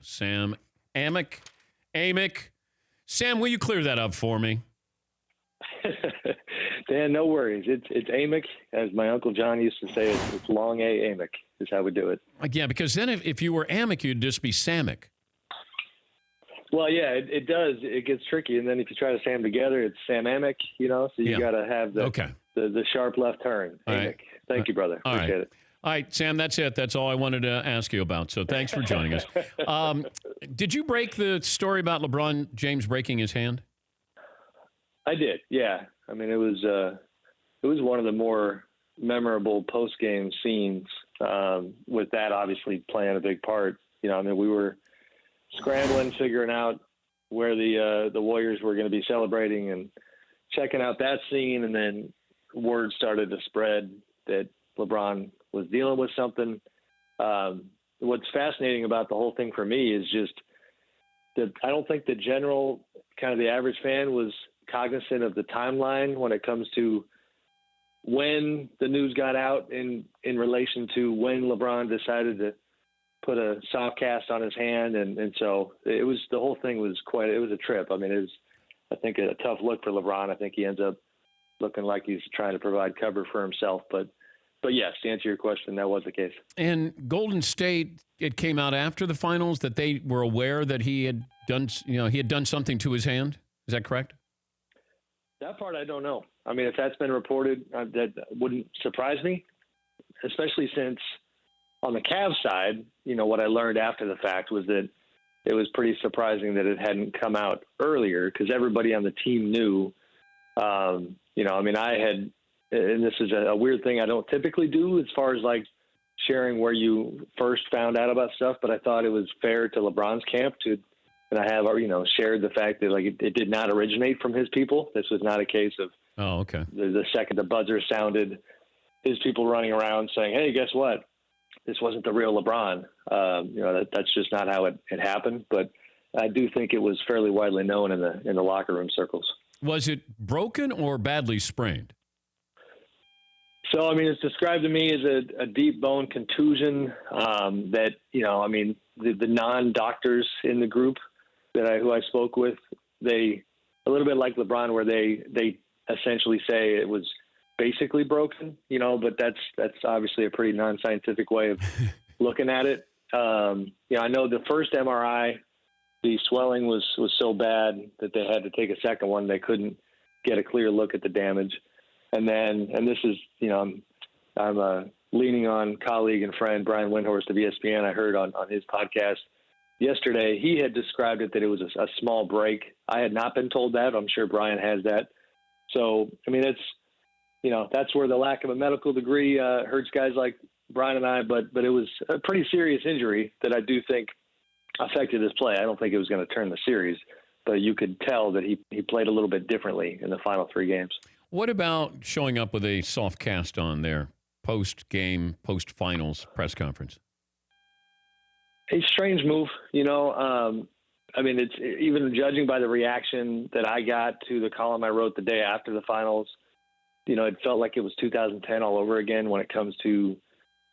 Sam Amick. Sam, will you clear that up for me? Dan, no worries. It's Amick, as my Uncle John used to say. It's long A Amick is how we do it. Yeah, because then if you were Amick, you'd just be Samick. Well, yeah, it does. It gets tricky, and then if you try to say them together, it's Sam Amick. So you got to have the sharp left turn. Amick. Right. Thank you, brother. Appreciate it. All right, Sam, that's it. That's all I wanted to ask you about. So thanks for joining us. Did you break the story about LeBron James breaking his hand? I did, yeah. I mean, it was one of the more memorable post-game scenes, with that obviously playing a big part. We were scrambling, figuring out where the Warriors were going to be celebrating and checking out that scene, and then word started to spread that LeBron was dealing with something. What's fascinating about the whole thing for me is just that I don't think the general, kind of the average fan, was cognizant of the timeline when it comes to when the news got out in relation to when LeBron decided to put a soft cast on his hand. And so the whole thing was it was a trip. I mean, it was, I think, a tough look for LeBron. I think he ends up looking like he's trying to provide cover for himself. But yes, to answer your question, that was the case. And Golden State, it came out after the finals that they were aware that he had done something to his hand. Is that correct? That part I don't know. I mean, if that's been reported, that wouldn't surprise me, especially since on the Cavs side, what I learned after the fact was that it was pretty surprising that it hadn't come out earlier, because everybody on the team knew. I had, and this is a weird thing I don't typically do as far as like sharing where you first found out about stuff, but I thought it was fair to LeBron's camp and I have, shared the fact that it did not originate from his people. This was not a case of, the second the buzzer sounded, his people running around saying, hey, guess what? This wasn't the real LeBron. That's just not how it happened. But I do think it was fairly widely known in the locker room circles. Was it broken or badly sprained? So, I mean, it's described to me as a deep bone contusion that, the non-doctors in the group who I spoke with, they, a little bit like LeBron, where they essentially say it was basically broken, but that's obviously a pretty non-scientific way of looking at it. I know the first MRI, the swelling was so bad that they had to take a second one. They couldn't get a clear look at the damage. And this is, I'm leaning on colleague and friend Brian Windhorst of ESPN. I heard on his podcast yesterday, he had described it that it was a small break. I had not been told that. I'm sure Brian has that. So, I mean, that's where the lack of a medical degree hurts guys like Brian and I, but it was a pretty serious injury that I do think affected his play. I don't think it was going to turn the series, but you could tell that he played a little bit differently in the final 3 games. What about showing up with a soft cast on their post-game, post-finals press conference? A strange move, it's even judging by the reaction that I got to the column I wrote the day after the finals. It felt like it was 2010 all over again when it comes to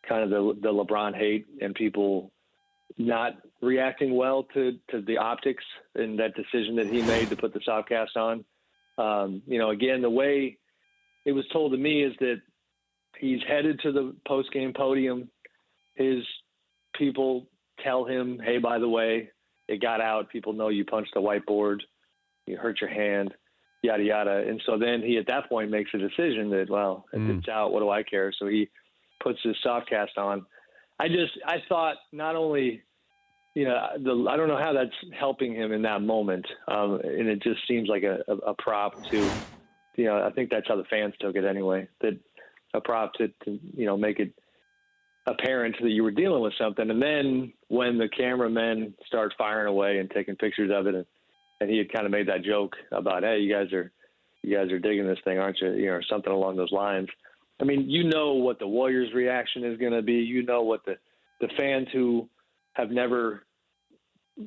kind of the LeBron hate and people not reacting well to the optics and that decision that he made to put the soft cast on. Again, the way it was told to me is that he's headed to the post-game podium. His people tell him, hey, by the way, it got out. People know you punched the whiteboard, you hurt your hand, yada, yada. And so then he, at that point, makes a decision that, well, if it's out, what do I care? So he puts his soft cast on. I thought not only, I don't know how that's helping him in that moment. And it just seems like a prop to, I think that's how the fans took it anyway, that a prop to make it apparent that you were dealing with something. And then when the cameramen start firing away and taking pictures of it, and he had kind of made that joke about, hey, you guys are digging this thing, aren't you? Or something along those lines. I mean, what the Warriors' reaction is going to be. What the fans who have never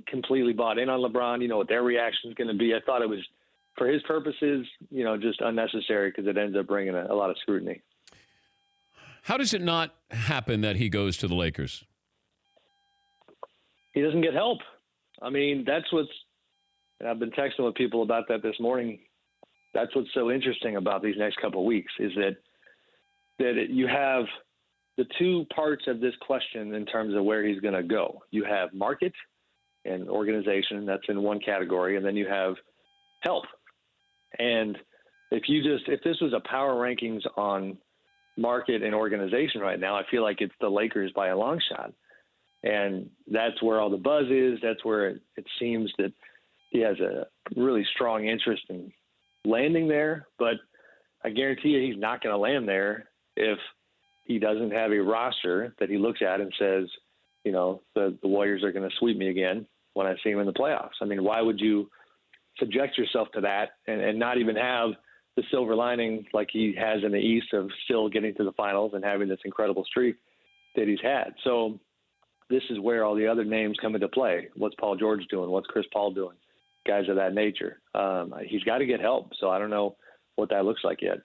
completely bought in on LeBron, what their reaction is going to be. I thought it was, for his purposes, just unnecessary because it ends up bringing a lot of scrutiny. How does it not happen that he goes to the Lakers? he doesn't get help. I mean, and I've been texting with people about that this morning. That's what's so interesting about these next couple of weeks is that you have the two parts of this question in terms of where he's going to go. You have market and organization, that's in one category, and then you have help. And if this was a power rankings on market and organization right now, I feel like it's the Lakers by a long shot. And that's where all the buzz is. That's where it seems that he has a really strong interest in landing there. But I guarantee you he's not going to land there if he doesn't have a roster that he looks at and says, the Warriors are going to sweep me again when I see him in the playoffs. I mean, why would you subject yourself to that and not even have the silver lining like he has in the East of still getting to the finals and having this incredible streak that he's had? So this is where all the other names come into play. What's Paul George doing? What's Chris Paul doing? Guys of that nature. He's got to get help. So I don't know what that looks like yet.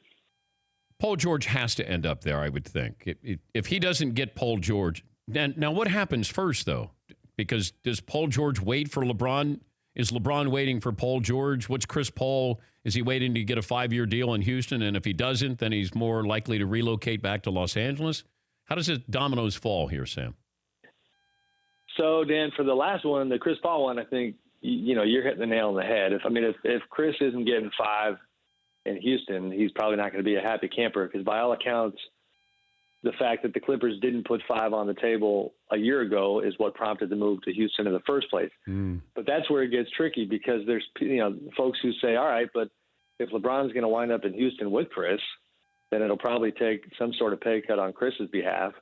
Paul George has to end up there, I would think. If he doesn't get Paul George, now what happens first, though? Because does Paul George wait for LeBron? Is LeBron waiting for Paul George? What's Chris Paul? Is he waiting to get a 5-year deal in Houston? And if he doesn't, then he's more likely to relocate back to Los Angeles? How does it dominoes fall here, Sam? So, Dan, for the last one, the Chris Paul one, I think, you're hitting the nail on the head. If Chris isn't getting 5 in Houston, he's probably not going to be a happy camper because by all accounts, the fact that the Clippers didn't put 5 on the table a year ago is what prompted the move to Houston in the first place. But that's where it gets tricky because there's folks who say, all right, but if LeBron's going to wind up in Houston with Chris, then it'll probably take some sort of pay cut on Chris's behalf,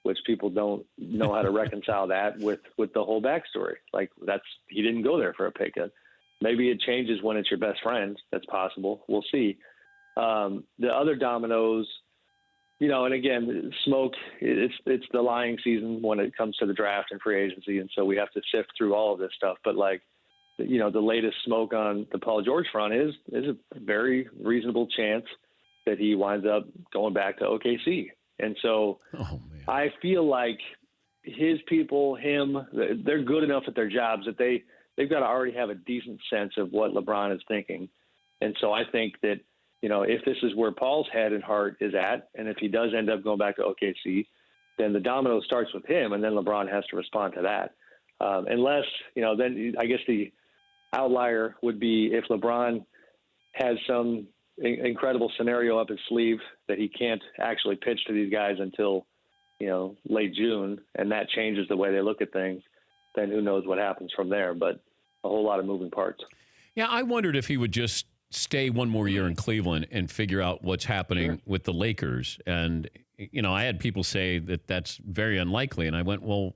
which people don't know how to reconcile that with the whole backstory. Like he didn't go there for a pay cut. Maybe it changes when it's your best friend. That's possible. We'll see. The other dominoes, and again, smoke, it's the lying season when it comes to the draft and free agency. And so we have to sift through all of this stuff. But the latest smoke on the Paul George front is a very reasonable chance that he winds up going back to OKC. And so I feel like his people, they're good enough at their jobs that they've got to already have a decent sense of what LeBron is thinking. And so I think that, if this is where Paul's head and heart is at, and if he does end up going back to OKC, then the domino starts with him, and then LeBron has to respond to that. Unless, then I guess the outlier would be if LeBron has some incredible scenario up his sleeve that he can't actually pitch to these guys until, late June, and that changes the way they look at things, then who knows what happens from there. But a whole lot of moving parts. Yeah, I wondered if he would just stay one more year in Cleveland and figure out what's happening with the Lakers. And, I had people say that that's very unlikely. And I went, well,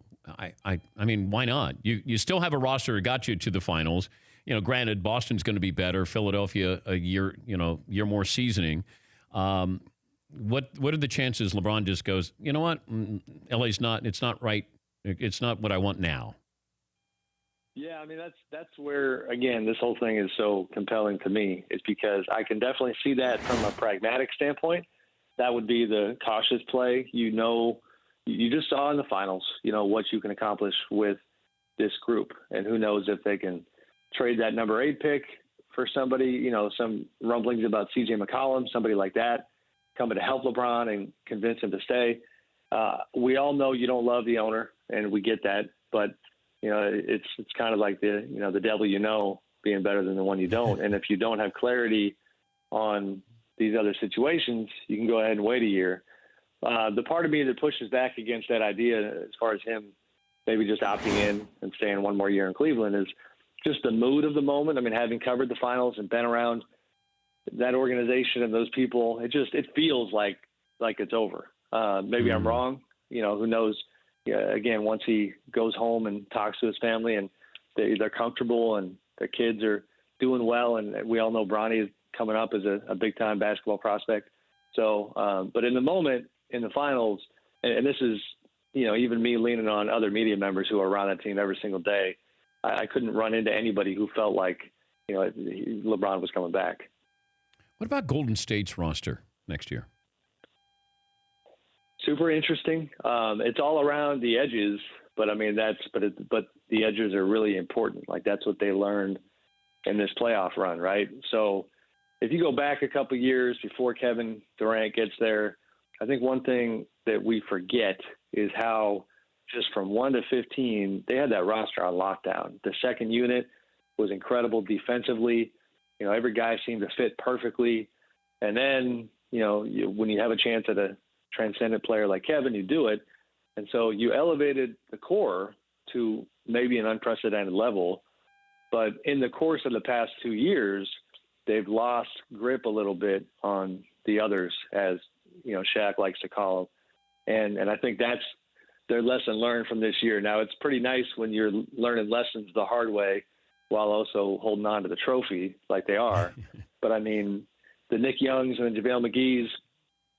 I mean, why not? You still have a roster that got you to the finals. Granted, Boston's going to be better. Philadelphia, a year more seasoning. What are the chances LeBron just goes, you know what? LA's it's not right. It's not what I want now. Yeah, I mean, that's where, again, this whole thing is so compelling to me, is because I can definitely see that from a pragmatic standpoint. That would be the cautious play. You just saw in the finals, what you can accomplish with this group. And who knows if they can trade that number 8 pick for somebody, some rumblings about C.J. McCollum, somebody like that, coming to help LeBron and convince him to stay. We all know you don't love the owner, and we get that, but it's kind of like the devil being better than the one you don't. And if you don't have clarity on these other situations, you can go ahead and wait a year. The part of me that pushes back against that idea, as far as him maybe just opting in and staying one more year in Cleveland, is just the mood of the moment. I mean, having covered the finals and been around that organization and those people, it feels like it's over. Maybe I'm wrong. Who knows? Again, once he goes home and talks to his family and they're comfortable and their kids are doing well, and we all know Bronny is coming up as a big-time basketball prospect. So, but in the moment, in the finals, and this is, even me leaning on other media members who are around that team every single day, I couldn't run into anybody who felt like, LeBron was coming back. What about Golden State's roster next year? Super interesting. It's all around the edges, But I mean, but the edges are really important. Like that's what they learned in this playoff run, right? So if you go back a couple years before Kevin Durant gets there, I think one thing that we forget is how just from 1 to 15, they had that roster on lockdown. The second unit was incredible defensively. You know, every guy seemed to fit perfectly. And then, when you have a chance at a transcendent player like Kevin, you do it. And so you elevated the core to maybe an unprecedented level. But in the course of the past 2 years, they've lost grip a little bit on the others, as, Shaq likes to call them. And I think that's their lesson learned from this year. Now, it's pretty nice when you're learning lessons the hard way while also holding on to the trophy like they are. But, I mean, the Nick Youngs and JaVale McGee's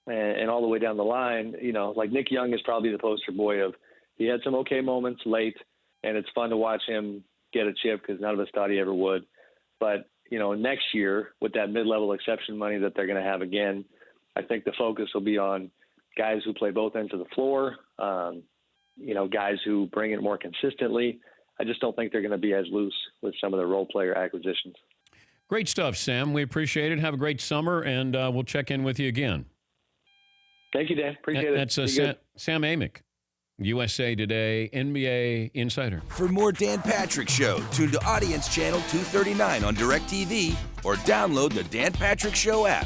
and all the way down the line, like Nick Young is probably the poster boy of he had some okay moments late, and it's fun to watch him get a chip because none of us thought he ever would. But, next year with that mid-level exception money that they're going to have again, I think the focus will be on guys who play both ends of the floor, guys who bring it more consistently. I just don't think they're going to be as loose with some of the role player acquisitions. Great stuff, Sam. We appreciate it. Have a great summer, and we'll check in with you again. Thank you, Dan. Appreciate it. That's Sam Amick, USA Today NBA insider. For more Dan Patrick Show, tune to Audience Channel 239 on DirecTV or download the Dan Patrick Show app.